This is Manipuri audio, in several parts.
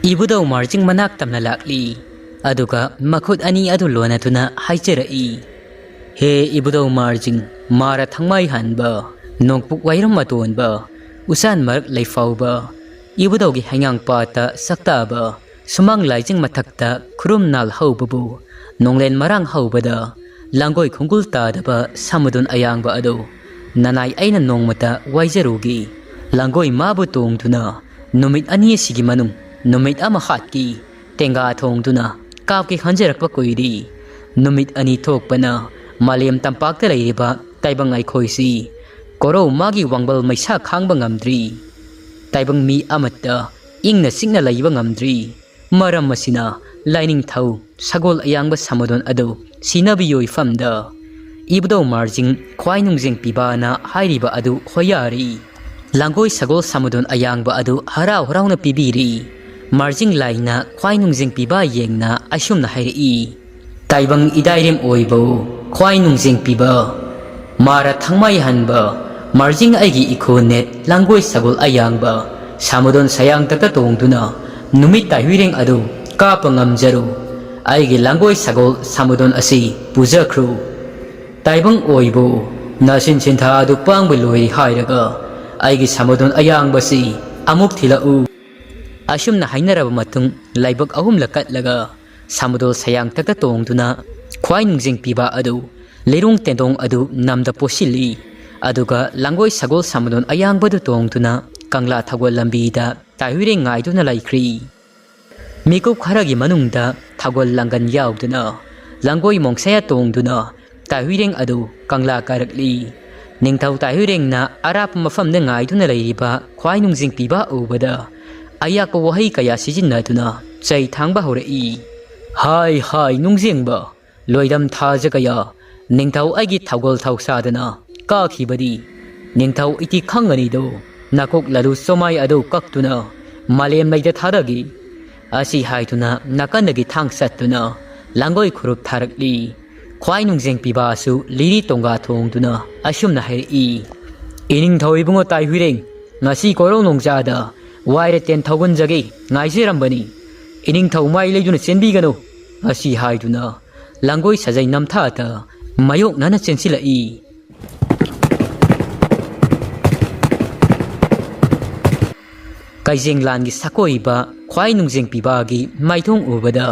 Ibudo marching manak tamna lakli aduga makhut ani adu lona tuna haicherai he ibudo marching mara thangmai hanba nongpuk wairam maton ba usan mark leifau ba ibudo gi hangang pata sakta ba sumang laijing mathakta khurum nal haubabu nonglen marang haubada langoi khungul ta daba samudun ayang ba ado nanai aina nongmata waijarugi langoi mabu tong tuna numit ani sigi manung numit ama khatki tenga thong tuna kap ki khanjerak pa koiri numit ani thok pana malem tampak ta leiba taibang ai khoisi koro magi wangbal maisa khangba ngamdri taibang mi amatta ingna singna leiba ngamdri maram masina lining thau sagol ayangba samodon ado sinabi yoi famda ibdo marjing khwai nungjeng pibana hairiba adu hoyari langoi sagol samodon ayangba adu harau harauna pibiri marjing laina khwai nungjeng piba yengna asumna hairi taibang idairem oibo khwai nungjeng piba mara thangmai hanba marjing aigi ikonet langoi sagol ayangba samodon sayang tata tongduna numit taihireng adu kapangamjaru aigi langoi sagol samodon asi pujakru taibang oibo nasin chintha adu pangbeloi hairaga aigi samodon ayangbasi amuk thilau asumna hainaraba matung laibak ahum lakatlaga samudol sayang takta tongduna khwai nungjeng piba adu lerung tendong adu namda posili aduga langoi sagol samudon ayangbadu tongduna kangla thagol lambida taihireng ngaiduna laikri mikup kharagi manungda thagol langan yauduna langoi mongsaya tongduna taihireng adu kangla karakli ningthau taihireng na arap mafamda ngaiduna leiriba khwai nungjeng piba ubada ayakpa wahai kaya sijinaduna chai thangba horai hai nungjengba loidam thaja kaya ningthau aigi thagol thausadana ka khibadi ningthau iti khangani do nakok lalu somai ado kaktuna malem laida tharagi asi haituna nakandagi thangsatuna langoi khurup tharakli khwai nungjeng pibasu liri tonga thongduna asumna hairi ining thau ibungo tai huireng ngasi korong nongjada waire ten thogun jagi ngaijerambani ining thau mai leiduna chenbigano asi haiduna langoi sajai namthata mayok nana chensilai kaijeng langi sakoiba khwai nungjeng pibagi maithong ubada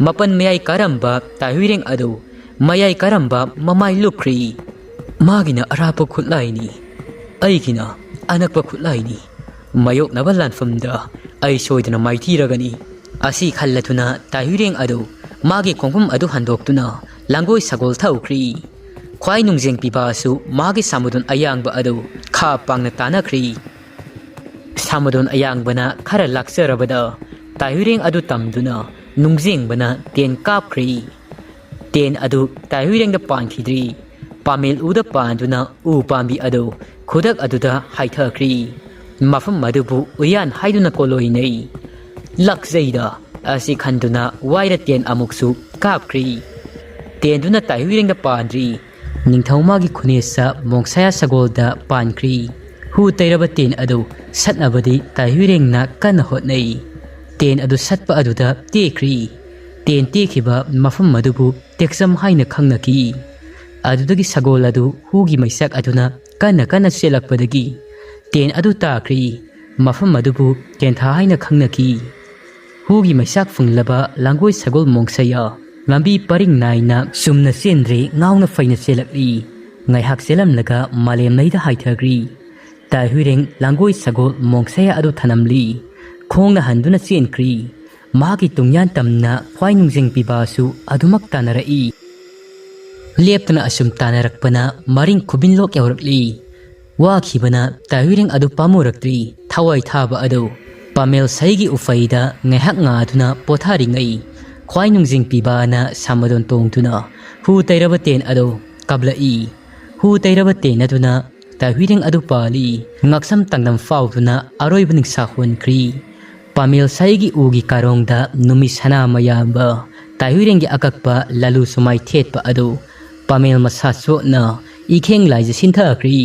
mapan mayai karamba tahuireng adu mayai karamba mamai lukri magina arapa khutlaini aigina anakpa khutlaini mayok nabalan famda ai soidana maithiragani asi khallatuna tahuireng adu magi khongpum adu handoktuna langoi sagol thaukri khwai nungjeng pibasu magi samudon ayangba adu kha pangna tanakri samudon ayangbana khara lakserabada tahuireng adu tamduna nungjengbana ten kapkri ten adu tahuireng da pankhidri pamel uda panduna u pambi adu khudak aduda haithakri mafam madubu uyan haiduna koloinei lakzeida asi khanduna waira ten amuksu kapkri tenduna tahuireng da pandri ningthaumagi khunesa mongsaya sagolda pankri hu tairaba ten adu satnabadi tahuireng na kana hotnei ten adu satpa aduda tekri ten tekhiba mafam madubu teksam haina khangnaki adudagi sagol adu hugi maisak aduna kana selakpadagi ten adu takri mafam madubu tentha haina khangnaki hugi maisak funglaba langoi sagol mongsaya lambi paring naina sumna sendre ngauna faina selakli ngaihak selamlaga malem naida haithagri tahuireng langoi sagol mongsaya adu thanamli khongna handuna chenkri magi tungyan tamna khwai nungjeng pibasu adumak tanarai leptana asum tanarakpana maring khubinlok yaurakli wakhibana tahuireng adu pamurakri thawai thaba adu pamel saigi ufaida ngaihak nga aduna potharingai khwai nungjeng pibana samadon tongtuna hu tairaba ten adu kablai hu tairaba ten aduna tahuireng adu pali ngaksam tangdam fautuna aroibaning sahunkri pamel saigi ugi karongda numi sana mayamba tahuireng gi akakpa lalu sumai thetpa adu pamel masaswo na ikheng laija sinthakri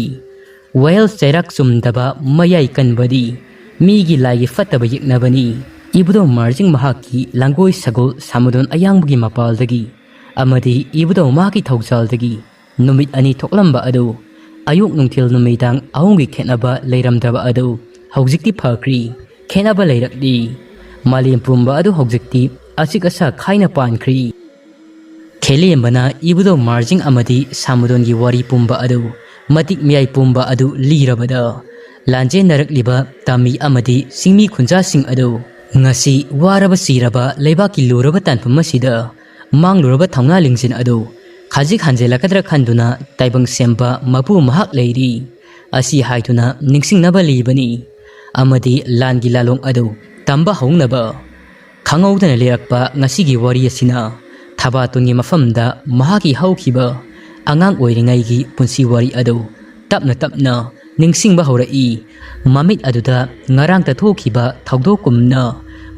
well chairak sumdaba mayai kanbadi migi laigi fataba yiknabani Ibudau Marjing mahaki langoi sagol samudon ayangbugi mapaldagi amadi ibudau mahaki thauchaldagi numit ani thoklamba adu ayuk nungthil numidang ahungi khenaba leiramdaba adu haujikti phakri khenaba leirakdi malim pumba adu haujikti achik asa khaina pankhri khelembana ibudau Marjing amadi samudon gi wari pumba adu matik miyai pumba adu lirabada lanje narakliba tami amadi singmi khunja sing adu ngasi waraba siraba leibaki luraba tanpum masida mangluraba thongna lingjin adu khajik hanjelakadra khanduna taibang semba mapu mahak leiri asi haituna ningsingnaba libani amadi langi lalong adu tamba hongnaba khangowdana lerakpa ngasigi wari asina Thabatongi mafamda mahaki haukhiba angang oiringai gi punsi wari adu tapna tapna ningsingba horai mamit aduda ngarang ta thokhiba thaudokumna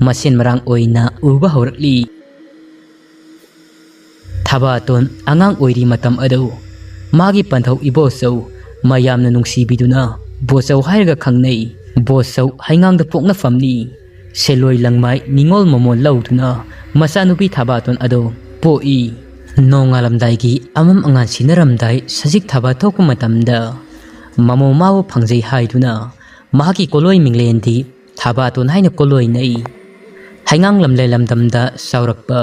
masen marang oina uba horakli Thabaton angang oiri matam adu magi panthau ibosau mayamna nungsibiduna bosau hairaga khangnei bosau haingangda pokna famni seloi langmai ningol momon lauduna masanupi Thabaton adu poi nongalamdai amam angan sinaramdai sajik thaba thokku matamda mamo mawo phangjei haiduna mahaki koloi minglendi Thabaton haina koloi nei haingang lamle lamdamda saurakpa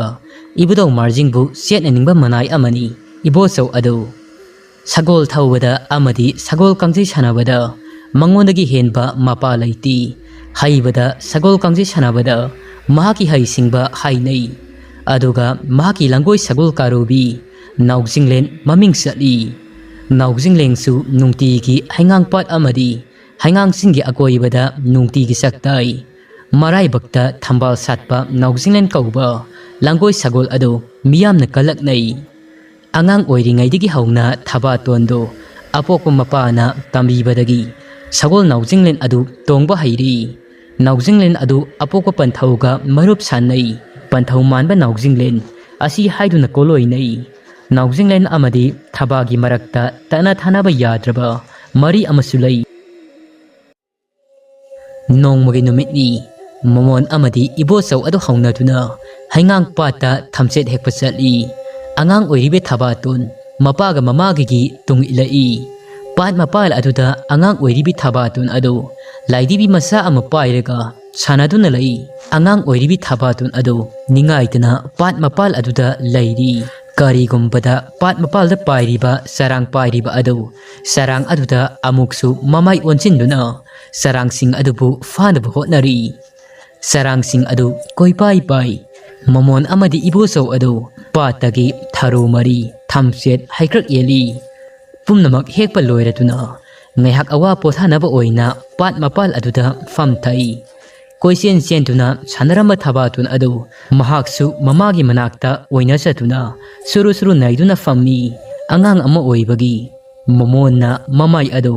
ibudau Marjing bu setningba manai amani ibosau adu sagol thawada amadi sagol kangjei sanabada mangondagi henba mapa laiti haibada sagol kangjei sanabada mahaki haisingba hainei aduga mahaki langoi sagol karubi Naojinglen maming sali Naojinglen su nungti gi haingang pat amadi haingang singgi akoibada nungti gi saktai marai bakta thambal satpa Naojinglen kauba langoi sagol adu miyamna kalaknai angang oiringaidagi hauna Thabatondo apokpa mapana tambibadagi sagol Naojinglen adu tongba hairi Naojinglen adu apokpa panthauga marup sanai panthau manba Naojinglen asi haiduna koloi nei Naojinglen amadi Thabagi marakta tana thanaba yadraba mari amasulai nongmagi numitni momon amadi ibosau adu haunaduna haingang pata thamchet hekpa chali angang oiribe Thabaton mapaga mamagi tung ilai pat mapal aduda angang oiribe Thabaton adu laidibi masa ama pairaga sanaduna lai angang oiribi Thabaton adu ningaitana pat mapal aduda lairi karigumbada pat mapalda pairiba sarang pairiba adu sarang aduda amuksu mamai onchinduna sarang sing adubu fanaba hotnari sarang sing adu koipai pai momon amadi ibosau adu patagi tharu mari thamset haikrak yeli pumnamak hekpa loiratuna ngaihak awa pothanaba oina pat mapal aduda famthai koisen sentuna sanaramba Thabaton adu mahaksu mamagi manakta oina satuna suru suru naiduna fammi angang ama oibagi momonna mamai adu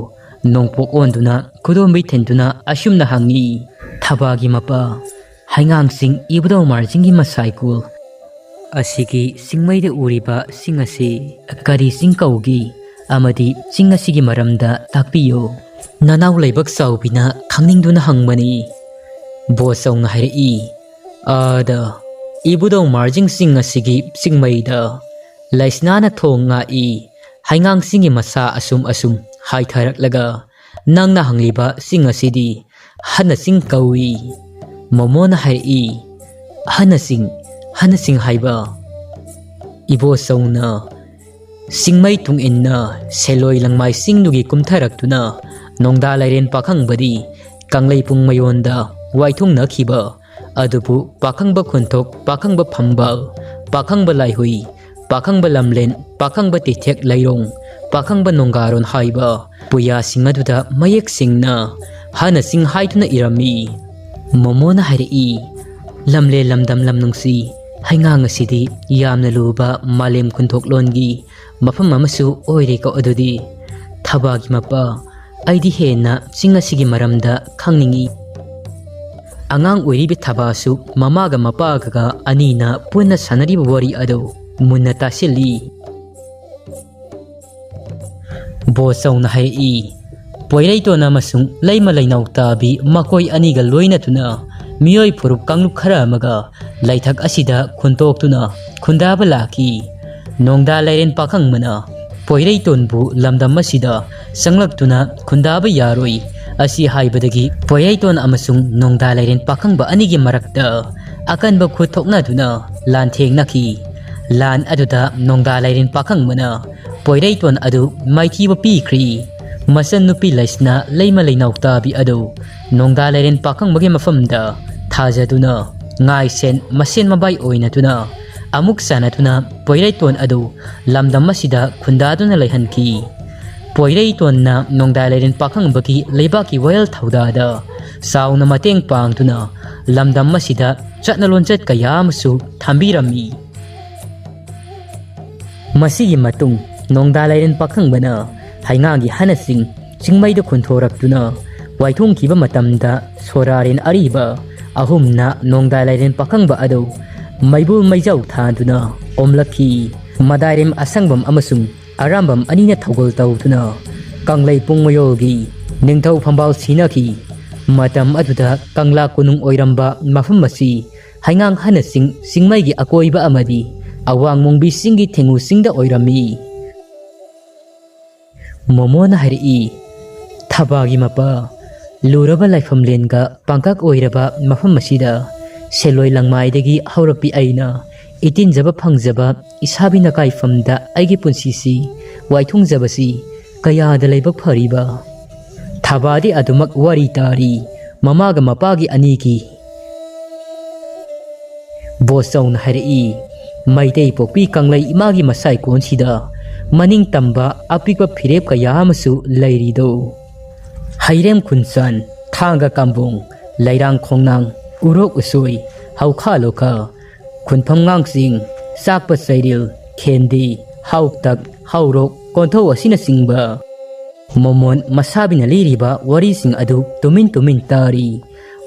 nongpok onduna kudombi thenduna asumna hangi Thabagi mapa haingang sing ibudau Marjinggi masaikul asigi singmaida uriba singasi kari singkaugi amadi singasigi maramda takpiyo nanaw laibak saubina khangningduna hangmani bosong hairi ada ibudau Marjing singasigi singmaida laisnana thonga I haingang singi masa asum haitharaklaga nangna hangliba singasidi hana sing kawi momona hairi hana sing haiba ibosongna singmai tung inna seloi langmai singnugi kumtharaktuna nongda lairen pakhangbadi kanglei pung mayonda waithung nakhiba adubu pakhangba khunthok pakhangba phamba pakhangba laihui pakhangba lamlen pakhangba tithek lairong pakhangba nongaron haiba puya singaduda mayek singna hana sing haituna irami momona hairi lamle lamdam lamnungsi haingang asidi yamna luba malem khunthok longi mafam amasu oire ko adudi Thabagi mapa aidi hena singasigi maramda khangningi angang oiribe Thabasu mamaga mapaga anina punna sanariba wari ado munna tasili bosong na hai poirai to namasung laima lainau tabi makoi aniga loina tuna मियोई फुरुप कांगलुप खरा अमगा लाइथक असिदा खुंतोक्तुना खुंदाबा लाकी नोंगदा लाइरेन पाखंग मना पोइरई तोनबु लमदम असिदा संगलक्तुना खुंदाबा यारोई असी हाइबदगी पोइरई तोन अमसुंग नोंगदा लाइरेन पाखंगबा अनिगी मरक्ता अकनबा खुथोकनादुना लान थेंगनाकी लान अदुदा नोंगदा लाइरेन पाखंग मना पोइरई तोन अदु माइथीबा पीख्री मसन नुपी लाइसना लेमा लेनाउताबी अदु नोंगदा लाइरेन पाखंगबगे मफमदा थाजदुना ngai sen masen mabai oina tuna amuk sana tuna poirai ton adu lamdam masida khunda duna laihan ki poirai ton na nongda lairen pakhang baki leiba ki wayal thauda da sauna mateng pang tuna lamdam masida chatna lonchat kaya masu thambirami masigi matung nongda lairen pakhang bana haingangi hanasing chingmai da khuntorak tuna waithung kiba matamda sorarin ariba ahumna nongda lairen pakhangba ado maibul maijau thanduna omlaki madairem asangbam amasung arambam anina thogol tawtuna kanglai pungmoyogi ningthau phambal sinaki matam aduda kangla kunung oiramba mafam masi haingang hanasing singmaigi akoiba amadi awang mungbi singi thengu singda oirami momona hari thabagi mapa luraba laifam lenga pangkak oiraba mafam masida seloi langmaidagi haurapi aina itin jaba phangjaba isabina kaifamda aigi punsisi waithung jabasi kaya da leibak phariba thabadi adumak wari tari mamaga mapagi aniki bosaun hari maitei pokpi kanglai imagi masai konsida maning tamba apikwa phirep kaya masu lairido hairem khunsan thanga kambung lairang khongnang urok usoi haukha loka khunpham ngangsing sakpa sairil khendi hauktak haurok kontho asina singba momon masabina liriba wari sing adu tumin tari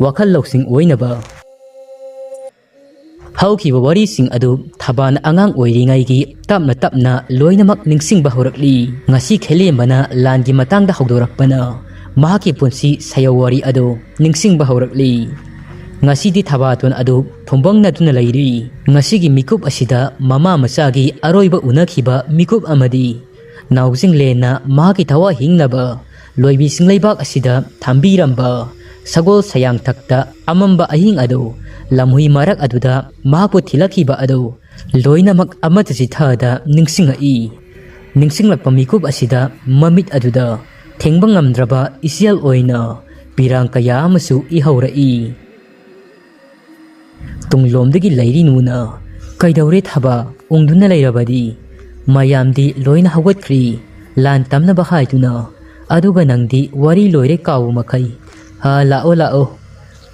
wakhal loksing oinaba haukiba wari sing adu thaban angang oiringai gi tapna loinamak ningsingba horakli ngasi khelembana langi matangda haudorakpana mahaki punsi sayawari ado ningsingba horakli ngasidi Thabaton ado thombang na tuna lairi ngasigi mikup asida mama masagi aroiba unakhiba mikup amadi Naojinglen na mahaki thawa hingnaba loibi singleibak asida thambiramba sagol sayang thakta amamba ahing ado lamhui marak aduda mahapu thilakhiba ado loinamak amataji thada ningsinglakpa mikup asida mamit aduda thengba ngamdraba isial oina pirang kaya amasu ihaurai tunglomdagi lairi nuna kaidaure thaba ungduna lairabadi mayamdi loina hawatkhri lan tamna bahaituna aduga nangdi wari loire kawu makai ha lao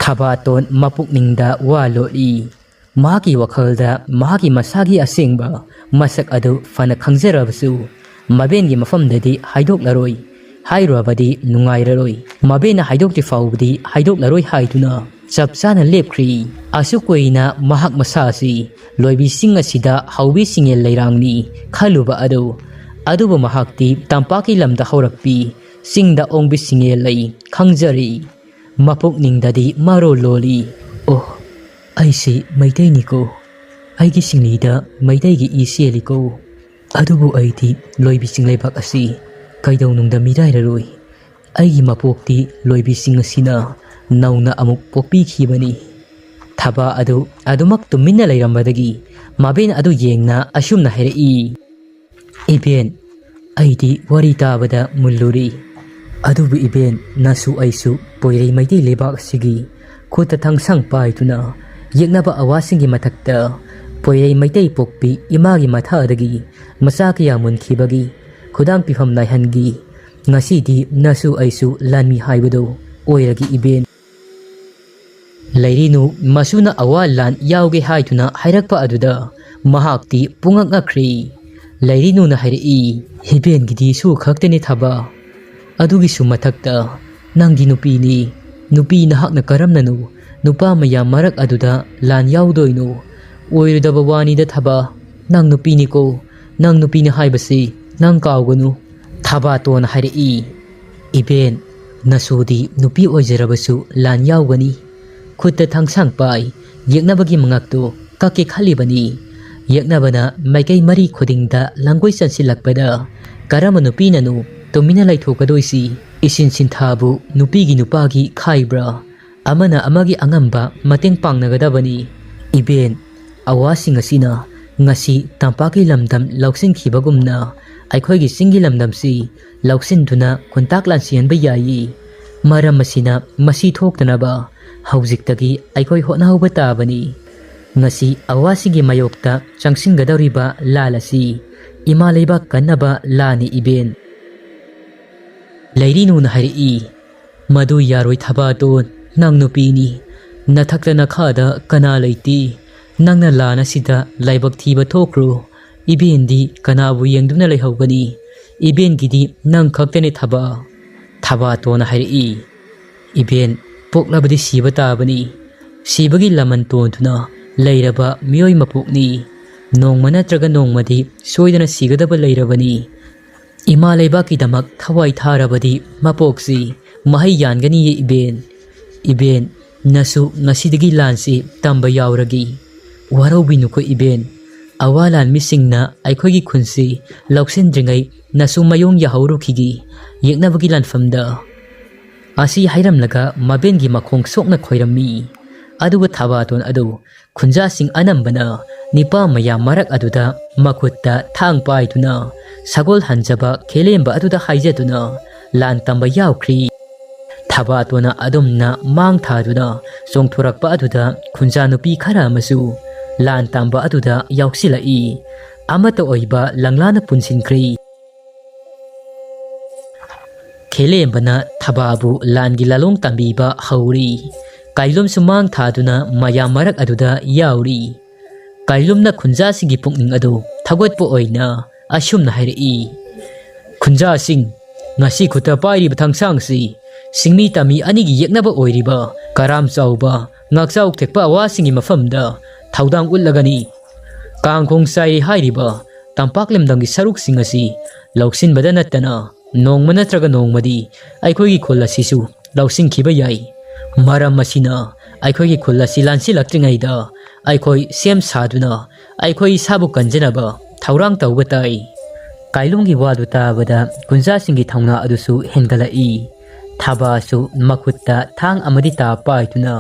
Thabaton mapukningda wa loli maki wakhalda maki masagi asengba masak adu fana khangjarabasu mabengi mafamdadi haidok laroi hairabadi nungairaroi mabena haidokti faubdi haidok laroi haituna chapchana lepkhri asukoina mahak masasi loibi singa sida haubi singel leirangni khaluba aduba mahakti tampaki lamda haurakpi singda ongbi singel lei khangjari mapukningdadi maro loli oh aisi meitei niko aigi singlida meitei gi isieliko adubu aiti loibi singleibak asi kaidau nungda mirairaroi aigi mapokti loibi singasina nauna amuk pokpi khibani thaba adumak tuminna leirambadagi maben adu yengna asumna herei iben aidi wari tabada mulluri adubu iben nasu aisu poirei maitei lebak sigi khota thangsang paituna yeknaba awasingi mathakta poirei maitei pokpi imagi mathadagi masakya munkhibagi khudang pifam naihangi ngasidi nasu aisu lanmi haibado oiragi iben lairinu masuna awal lan yauge haituna hairakpa aduda mahakti pungakakri lairinu na hairei hiben gidi su khakteni thaba adugi su mathakta nangi nupi na hakna karamnanu nupa maya marak aduda lan yaudoino oirdaba wani da thaba nang nupini ko nang nupini haibasi nang kauganu Thabaton hairei iben nasudi nupi oijarabasu lan yaugani khutta thangsang pai yeknabagi mangaktu kake khalibani yeknabana maikei mari khudingda langoi chansilakpada karama nupinanu tomina laithokadoisi isin sinthabu nupigi nupagi khaibra amana amagi angamba mateng pangnagadabani iben awasing asina ngasi tampaki lamdam lauksin khibagumna aikhoigi singi lamdamsi lauksin duna kontak lansian ba yayi maram masina masi thoktanaba haujiktagi aikhoi hotna hoba tabani ngasi awasigi mayokta changsingadoriba lalasi ima leiba kannaba lani iben leirinu na hari madu yaroi Thabaton nang nupini nathakta nakhada kana leiti nangna lana sida laibak thiba thokru ibendi kanabu yengduna leihogani iben gidi nang khaktene Thabaton hari iben poklabadi siba tabani sibagi laman tontuna leiraba miyoi mapukni nongma natraga nongmadi soidana sigadaba leirabani ima leibaki damak thawai tharabadi mapoksi mahai yangani ye iben nasu ngasidagi lansi tamba yauragi waraubi nuko iben awalan misingna aikhogi khunsi lauksindringai nasu mayong yahaurukigi yeknabagi lanfamda asi hairamlaga mabengi makhong sokna khoirami aduga Thabaton adu khunja sing anambana nipa maya marak aduda makhutta thang paituna sagol hanjaba khelemba aduda haijatuna lan tamba yaukri Thabatona adumna mang thaduna songthorakpa aduda khunja nupi khara amasu lan tamba aduda yauksilai amata oiba langlana punsinkhri khelembana Thababu langi lalong tambiba hauri kailum sumang thaduna maya marak aduda yauri kailumna khunja singi pukning adu thagotpo oina asumna hairi khunja sing ngasi khuta pairi bathangsang si singmi tami anigi yeknaba oiriba karam chauba ngakchau thekpa awasingi mafamda thaudang ullagani kangkhong sai hairiba tampak lemdangi saruk singasi lauksin badanatana nongma natraga nongmadi aikhogi kholla sisu lausing khiba yai maram masina aikhogi kholla silansi laktringaida aikhoi sem saduna aikhoi sabu kanjanaba thaurang taubatai kailumgi wadu tabada kunja singi thauna adusu hengalai Thabasu makhutta thang amadi ta paituna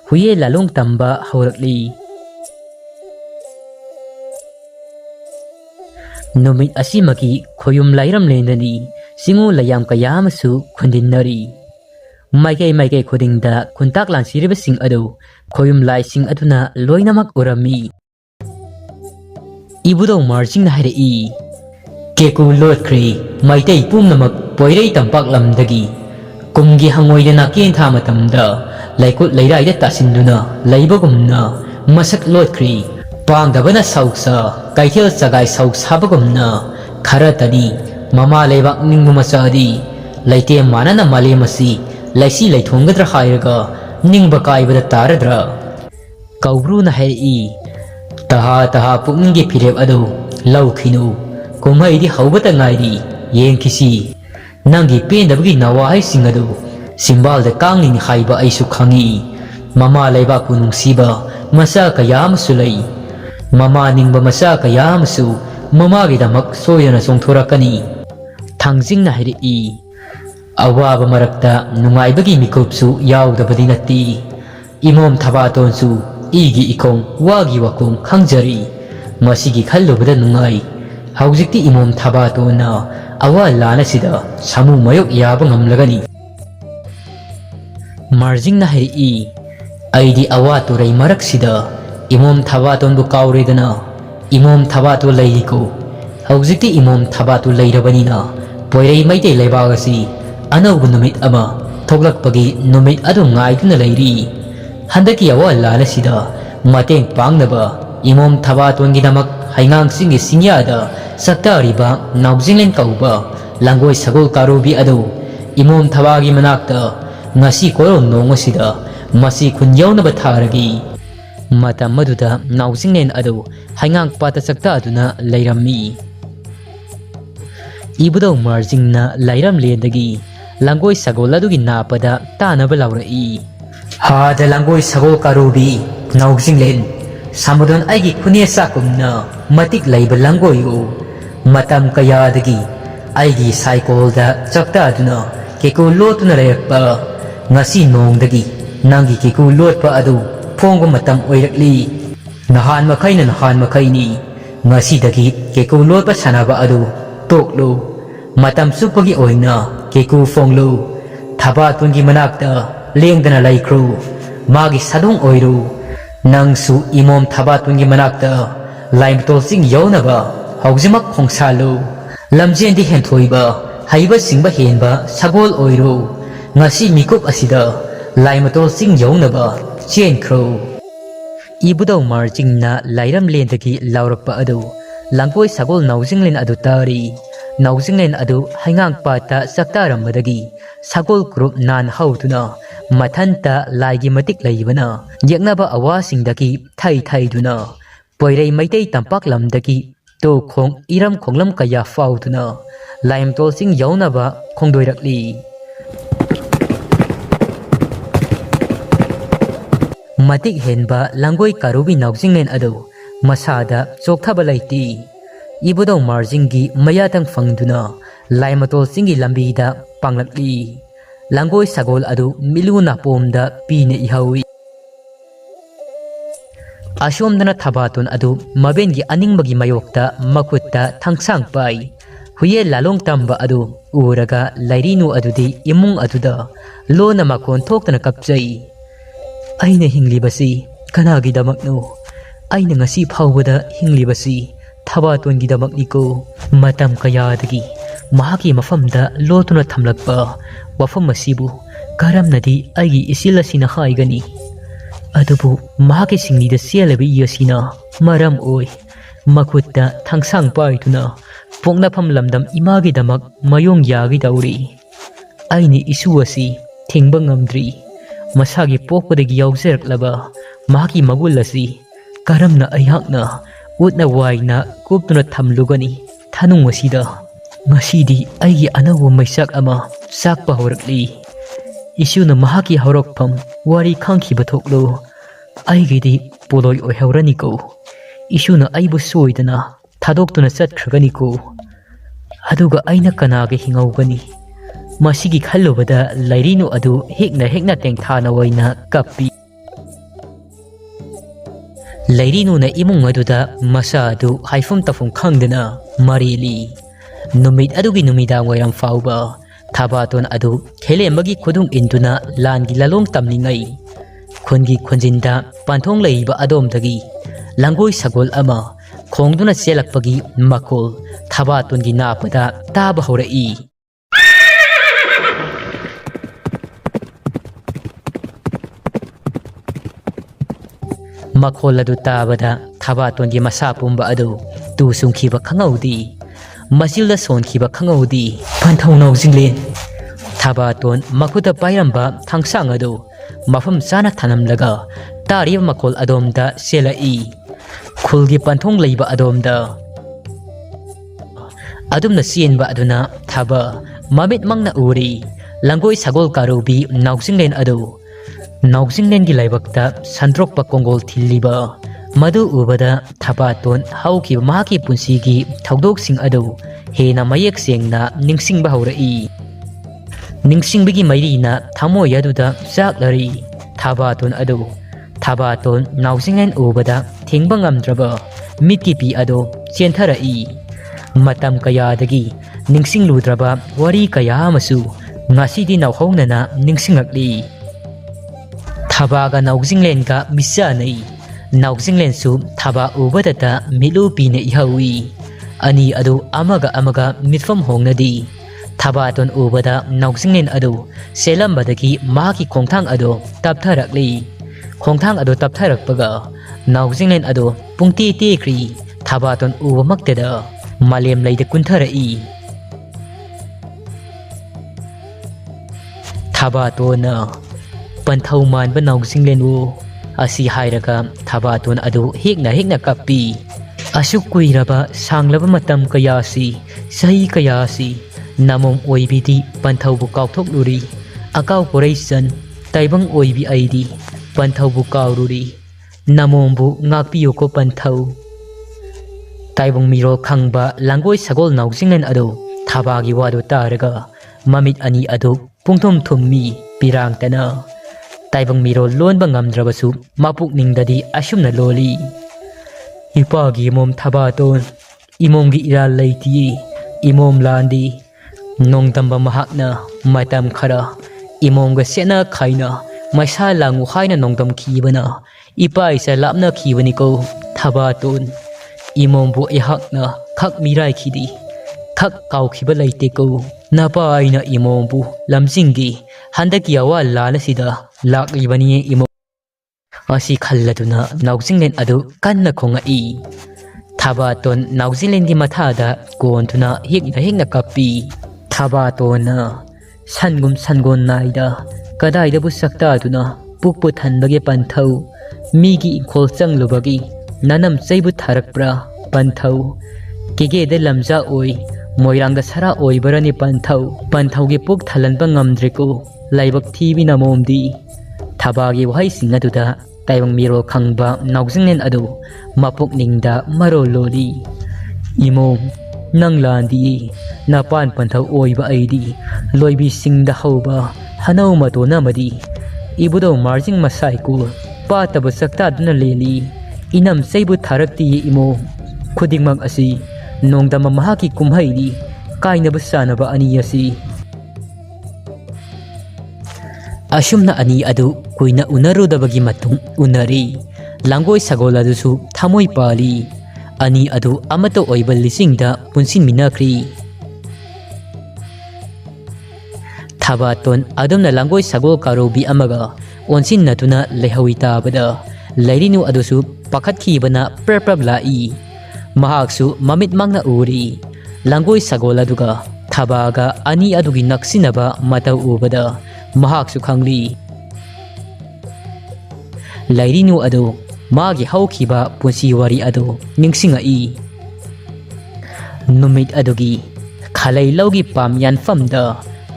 huye lalong tamba haurakli numit asimaki khoyum lairam lendani singu layam kayamasu khundinnari maikei khodingda khuntak lansiriba sing adu khoyum lai sing aduna loinamak urami ibudo marching na hairi keku lotkri maitei pumnamak poirei tampak lamdagi kumgi hangoidana ken tha matamda laikut leiraida tasinduna leibagumna masak lotkri pangdabana sauksa kaithel sagai sauk sabagumna kharatani mama leibak ningmu masadi laite manana malemasi laisi laithongadra hairaga ningba kaibada taradra kaubru na hai taha pukningi phirep adu laukhinu kumaidi haubata ngairi yengkisi nangi pendabagi nawa hai singadu simbalda kangning haiba aisu khangi mama leiba kunungsiba masa kayam sulai mama ningba masa kayam su mama gidamak soyana songthorakani thangjing na hai awaba marakta nungaibagi mikupsu yaudabadi natti imom Thabaton su igi ikong wagi wakong khangjari masigi khallubada nungai haujikti imom Thabaton na awa lana sida samu mayok yaba ngamlagani marjing na hai aidi awa turai marak sida imom Thabaton bu kauredana imom Thabaton laiko haujikti imom Thabaton lairabani na poirei maitei leibagasi anaubu numit ama thoglakpagi numit adu ngaiduna lairi handaki awa lana sida mateng pangnaba imom Thabaton gidamak haingang singi singyada saktariba Naojinglen kauba langoi sagol karubi adu imom Thabagi manakta ngasi koron nongosida masi khunyauna batharagi matam maduda Naojinglen adu haingang pata sakta aduna leirami ibudo marjingna lairam lendagi langoi sagol adugi napada tanaba laurai Hada langoi sagol karubi Naojinglen Samadon aigi khune sakumna matik laiba langoi u matam kayadagi aigi cycle da chakta aduna keku lotuna layakpa ngasi nongdagi nangi keku lotpa adu phongba matam oirakli nahan makhaini ngasi dagi keku lotpa sanaba adu toklo matam supagi oina keku phonglo Thabaton gi manakta lengdana laikru magi sadung oiru nangsu imom Thabaton gi manakta laimtol sing yaunaba haujimak khongsalu lamjendi henthoiba haiba singba henba sagol oiru ngasi mikup asida laimatol sing yaunaba chenkro ibudau marjingna lairam lendagi laurakpa adu langkoi sagol Naojinglen adu tari Naojinglen adu haingang pata saktarambadagi sagol group nan hautuna mathanta laigi matik laibana yaknaba awasingdagi thai duna poirei meitei tampak lamdagi to khong iram khonglam kaya fautuna laimtol sing yaunaba khongdoirakli matik henba langoi karubi Naojinglen adu masada chokthaba laiti ibudau marjingi mayatang fangduna laimatol singi lambida panglakli langoi sagol adu miluna pomda pine ihawi ashomdana Thabaton adu mabengi aningbagi mayokta makutta thangsang pai huiyen lallong tamba adu uraga lairinu adudi imung aduda lona makon thoktana kapjai aina hinglibasi kanagi damakno aina ngasi phawbada hinglibasi Thabaton gi damakniko matam kayadagi mahaki mafamda lotuna thamlakpa wafam masibu karamnadi aigi isilasina haigani adubu mahaki singnida selabi yasina maram oi makutta thangsang paituna poknafam lamdam imagi damak mayong yagi dauri aini isu asi thingba ngamdri masagi pokpadagi yauseraklaba mahaki magul asi karamna ayakna utna waina kuptuna thamlugani thanung asida ngasidi aigi anawa maisak ama sakpa horakli isuna mahaki horokpham wari khangkhiba thoklo aigidi poloi oihaurani ko isuna aibu soidana thadoktuna chatkhagani ko aduga aina kanage hingaugani masigi khallubada lairinu adu hekna tengthana waina kappi lairinu na imung aduda masa adu haifum tafum khangdana marili numit adugi numidang wairam fauba Thabaton adu khelembagi khudung induna langi lalong tamningai khungi khunjinda panthong leiba adomdagi langoi sagol ama khongduna selakpagi makol Thabaton gi napada taba horai makol adu tabada Thabaton gi masa pumba adu tu sungkhiba khangaudi masilda sonkhiba khangaudi panthau Naojinglen Thabaton makuta pairamba thangsang adu mafam sana thanamlaga tariba makol adomda selai khulgi panthong leiba adomda adumna sienba aduna thaba mamit mangna uri langoi sagol karubi Naojinglen adu Naojinglen gi laibakta sandrokpa kongol thilliba madu ubada Thabaton hauki mahaki punsigi thaudoksing adu hena mayek sengna ningsingba haurai ningsingbigi mairina thamo yaduda chaklari Thabaton adu Thabaton Naojinglen ubada thingba ngamdraba mitki pi adu chentharai matam kayadagi ningsingludraba wari kaya amasu ngasidi nauhaunana ningsingakli Thabaga Naojinglen ka misanai Naojinglen su thaba ubadata milu pine ihawi ani adu amaga mitfam hongnadi Thabaton ubada Naojinglen adu selambadagi maki khongthang adu taptharakli khongthang adu taptharakpaga Naojinglen adu pungti tekri Thabaton uba makteda malem leida kuntharai Thabatona panthau manba Naojinglen u asi hairaga Thabaton adu hekna kappi asuk kuiraba sanglaba matam kayasi sahi kayasi namom oibidi panthau bu kauthok luri akau poration Taibang oibi aidi panthau bu kaururi namom bu ngakpiyo ko panthau Taibang Meerel khangba langoi sagol Naojinglen ado thabagi wado taraga mamit ani ado pungthom thummi pirangtana Taibang Meerel lonba ngamdrabasu mapukningdadi asumna loli Ipagi imom Thabaton imomgi iral leiti imom landi nongtamba mahakna matam khara imomga sena khaina maisa langu khaina nongtam khibana ipa isa lapna khibani ko Thabaton imombu ihakna khak mirai khidi khak kau khiba leite ko napa aina imombu lamjingi handaki awa lala sida laklibani imom asi khalladuna Naojinglen adu kanna khongai Thabaton Naojinglen gi mathada kontuna hikna kapi Thabaton sangum sangon naida kadaida bu sakta duna pukpu thanbage panthau migi ikhol changlubagi nanam cheibu tharakpra panthau kege de lamja oi moirangda sara oi barani panthau gi puk thalanba ngamdreko laibak thibi namomdi thabagi wahai singaduda Taibang Meerel khangba Naojinglen adu mapukningda marololi imom nang landi napan panthau oiba aidi loibi singda hauba hanau mato namadi ibudo marjing masai ku pataba sakta duna leli inam seibu tharakti imo khudingmak asi nongdama mahaki kumhaidi kainaba sanaba ani asi Asumna ani adu kuina unarudabagi matung unari langoi sagol adusu thamoi pali ani adu amato oibal lisingda punsin minakri Thabaton adumna langoi sagol karobi amaga onsin natuna lehawi tabada lairinu adusu pakhatkibana prprab lai mahaksu mamit mangna uri langoi sagol aduga thabaga ani adugi naksinaba matau ubada mahaksu khangli lairinu adu magi haukiba punsi wari adu ningsingai numit adugi khalai logi pam yan famda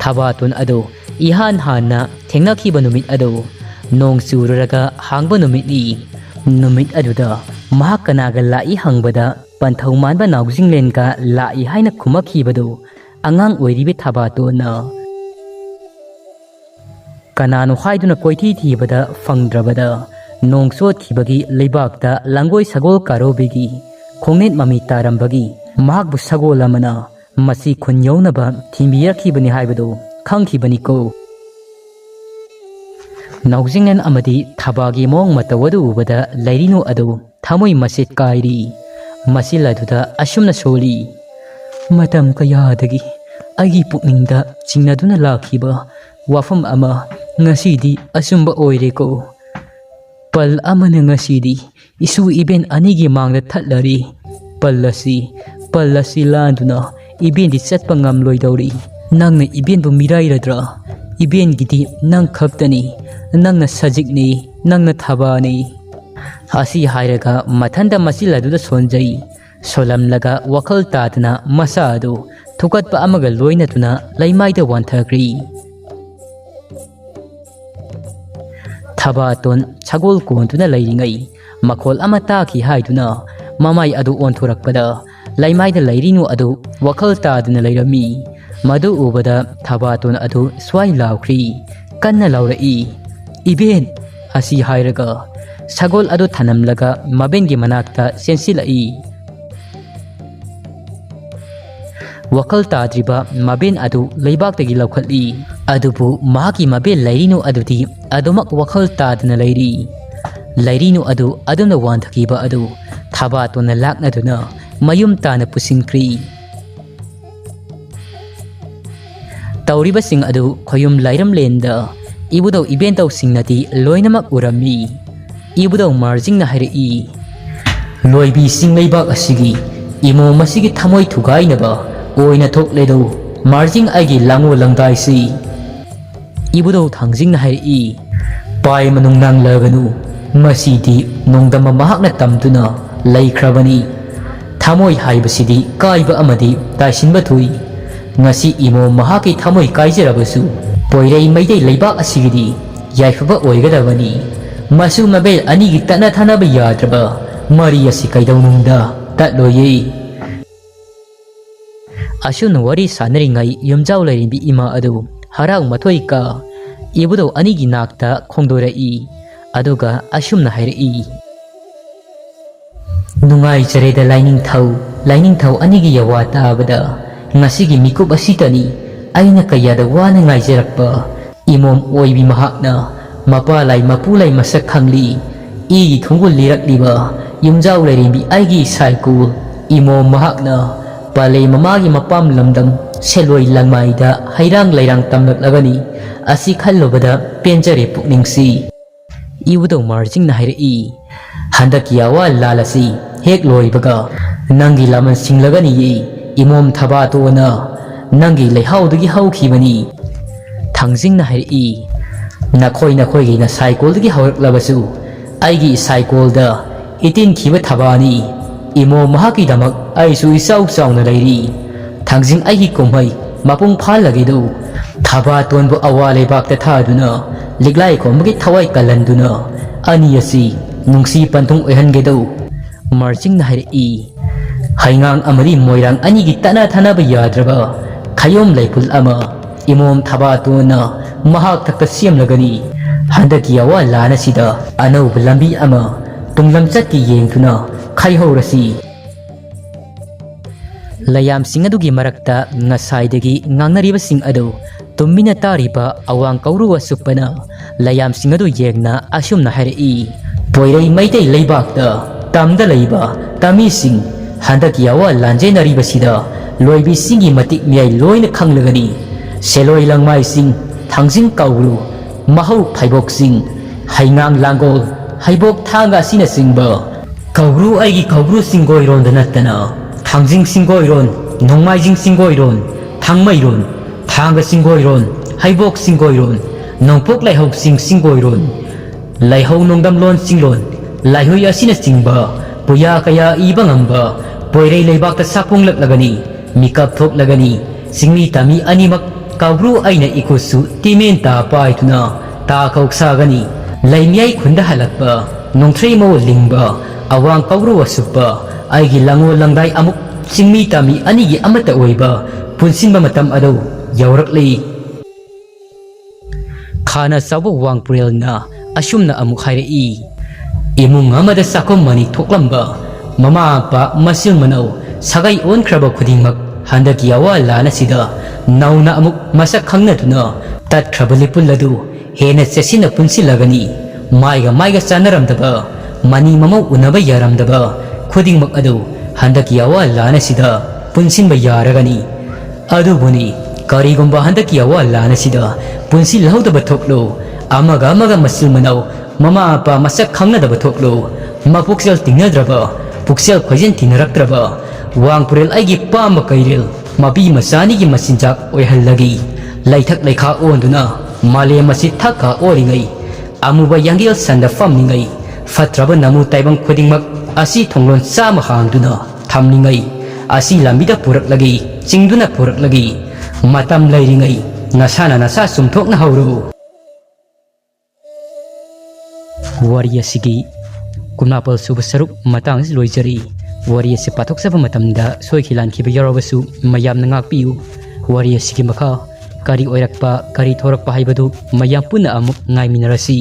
Thabaton adu ihan hana thengnakiba numit adu nong sururaga hangba numit aduda mahakanaga lai hangbada panthau manba Naojinglen ka lai haina khumakhibadu angang oiribe Thabatona Kanano haiduna koithi thibada fangdrabada nongsot khibagi leibakta langoi sagol karobigi khongnet mami tarambagi mahakbu sagol amana masi khunyaunaba thimbiyakhibani haibado khangkhibani ko Naojinglen amadi thabagi mong matawadu ubada lairinu adu thamoi masit kairi masiladuda asumna soli matam kayadagi agi pukningda chingnaduna lakhiba wafam ama ngasidi asumba oireko pal amana ngasidi isu iben anigi mangda thatlari pallasi landuna iben di chatpa ngamloidori nangna iben bu mirairadra iben gidi nang khaktani nangna sajikni nangna thabani asi hairaga mathanda masiladuda sonjai solamlaga wakhal tadna masadu thukatpa amaga loina tuna laimaida wanthagri Thabaton sagol kontuna lairingai makhol ama taki haiduna mamai adu onthurakpada laimaida lairinu adu wakhal tadna lairami madu ubada Thabaton adu swai laukri kanna laurai iben asi hairaga sagol adu thanamlaga mabengi manakta sensilai wakhal tadriba maben adu leibaktagi laukhatli adubu mahaki mabel lairinu adudi adumak wakhal tadna lairinu adu aduna wanthakiba adu Thabatona laknaduna mayum tana pusinkri tauriba sing adu khoyum lairam lenda ibudo ibentau singnati loinamak urami ibudo marjing na hairi loibi sing leibak asigi imo masigi thamoi thugainaba oina thokledo marjing aigi langu langdai si ibudo thangjing na hairi pai manung nang laganu masidi nongdama mahakna tamtuna laikhrabani thamoi haibasidi kaiba amadi taisinba thui ngasi imo mahaki thamoi kaijarabasu poirei meitei leibak asigidi yaifaba oigadabani masu mabel anigi tana thanaba yadraba mari asi kaidaunungda tatloye asuna wari sanaringai yumjau lairimbi ima adu harau mathoi ka ibudo anigi nakta khongdorai aduga asumna hairi nungai chareda lining thau anigi yawa tabada ngasigi mikup asitani aina kayada wana ngai jerakpa imom oibi mahakna mapa lai mapulai masak khangli I khongul lirak liba yumjau lairimbi aigi cycle imom mahakna palei mamagi mapam lamdam seloi langmaida hairang lairang tamlaklagani asi khallobada penjare pukningsi ibudo marjing na hairi handakiyawa lalasi hek loibaga nangi laman singlagani imom Thabaton nangi lehaudagi haukhibani thangjing na hairi nakhoi gi na cycle gi hawraklabasu aigi cycle da itin khiba thabani imom mahaki damak aisu isau sauna lairi thangjing aigi komhai mapung phalagidu Thabaton bu awale bakta thaduna liglai komgi thawai kalanduna ani asi nungsi panthung oihangedu marching na hairi haingang amari moirang anigi tana thanaba yadraba khayom laipul ama imom Thabaton mahak thakta siamlagani handakiyawa lana sida anau lambi ama tunglamchat ki yengtuna khaihorasi layam sing adugi marakta ngasaidagi ngangnariba sing adu tummina tariba awang kauru wasupana layam sing adu yegna asumna hairi poirei meitei leibakta tamda leiba tami sing handakiyawa lanjenariba sida loibi singi matik miyai loina khanglagani seloi langmai sing thangjing kauru mahau phaibok sing haingang langol haibok thanga sina singba kauru aigi kauru singoiron danatana thangjing singoiron nongmaijing singoiron thangmairon thanga singoiron haibok singoiron nongpok laihau sing singoiron laihau nongdam lon singlon laihoi asina singba puya kaya ibangamba poirei leibakta sapung laklagani mikap thok lagani singmi tami animak kauru aina ikusu timen ta paituna ta kauksagani laimyai khunda halakpa nongthrei mo lingba awang kauru wasuppa aigi lango langdai amuk singmi tami anigi amata oiba punsinba matam ado yaurakli khana sabu wangpurelna asumna amuk hairi imung amada sakom mani thoklamba mama pa masil manau sagai onkraba khudingmak handakiyawa lana sida nauna amuk masak khangnatuna tat khrabali pulladu hena sesina punsilagani maiga chanaramdaba mani mamau unaba yaramdaba khudingmak adu handakiyawa lana sida punsinba yaragani adubuni karigumba handakiyawa lana sida punsil laudaba thoklo amaga masil manau mama apa masak khangnadaba thoklo mapuksel tingnadraba puksel khojin tinarakraba wangpurel aigi pama kairel mabi masani gi masinjak oihallagi laithak laikha onduna male masi thakha oringai amuba yangil sanda famningai fatraba namu taibang khudingmak asi thonglon sama hangduna thamningai asi lambida puraklagi chingduna puraklagi matam lairingai nasana nasa sumthokna hawru wariya sigi kumnapal suba saruk matang loijari wariya se pathok saba matamda soikilan khiba yarabasu mayamna ngakpiu wariya sigi makha kari oirakpa kari thorakpa haibadu mayam puna amuk ngaiminarasi